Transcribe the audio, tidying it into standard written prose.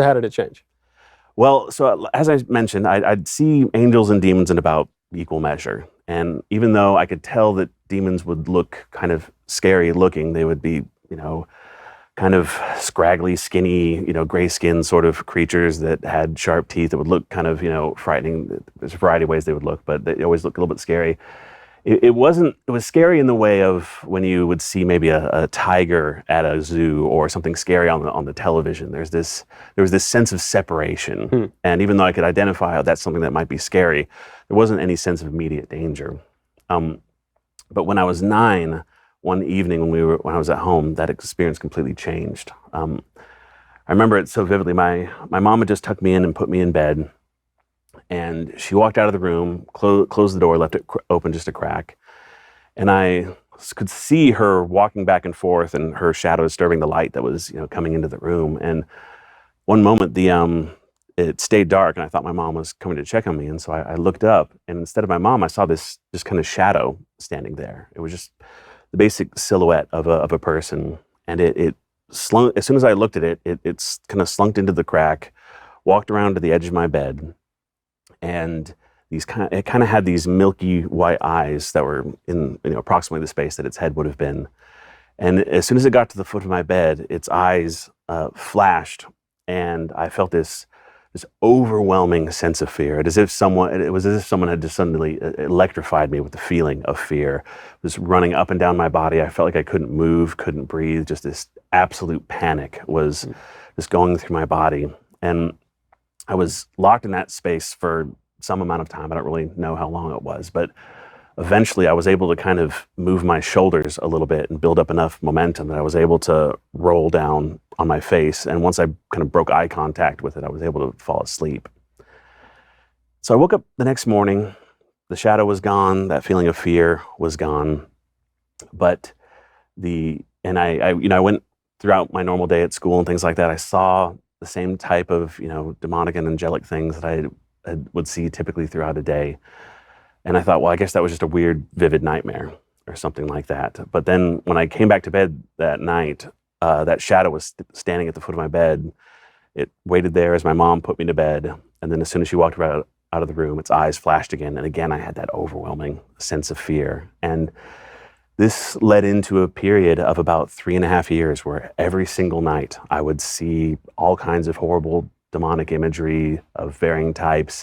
So how did it change? Well, so as I mentioned, I'd see angels and demons in about equal measure. And even though I could tell that demons would look kind of scary looking, they would be, kind of scraggly, skinny, gray skinned sort of creatures that had sharp teeth that would look kind of, frightening. There's a variety of ways they would look, but they always look a little bit scary. It wasn't, it was scary in the way of when you would see maybe a tiger at a zoo or something scary on the television. There was this sense of separation. And even though I could identify that's something that might be scary, there wasn't any sense of immediate danger. But when I was 9, one evening when I was at home, that experience completely changed. I remember it so vividly. My mom had just tucked me in and put me in bed. And she walked out of the room, closed the door, left it open just a crack. And I could see her walking back and forth and her shadow disturbing the light that was, coming into the room. And one moment it stayed dark and I thought my mom was coming to check on me. And so I looked up and instead of my mom, I saw this just kind of shadow standing there. It was just the basic silhouette of a person. And it slunk, as soon as I looked at it, it's kind of slunked into the crack, walked around to the edge of my bed. And it kind of had these milky white eyes that were in approximately the space that its head would have been. And as soon as it got to the foot of my bed, its eyes flashed, and I felt this overwhelming sense of fear. It was as if someone had just suddenly electrified me with the feeling of fear. It was running up and down my body. I felt like I couldn't move, couldn't breathe. Just this absolute panic was just going through my body. And I was locked in that space for some amount of time. I don't really know how long it was, but eventually I was able to kind of move my shoulders a little bit and build up enough momentum that I was able to roll down on my face. And once I kind of broke eye contact with it, I was able to fall asleep. So I woke up the next morning, the shadow was gone, that feeling of fear was gone. But I went throughout my normal day at school and things like that. I saw the same type of, demonic and angelic things that I would see typically throughout a day. And I thought, well, I guess that was just a weird, vivid nightmare or something like that. But then when I came back to bed that night, that shadow was standing at the foot of my bed. It waited there as my mom put me to bed. And then as soon as she walked out of the room, its eyes flashed again. And again, I had that overwhelming sense of fear. And this led into a period of about 3.5 years where every single night I would see all kinds of horrible demonic imagery of varying types.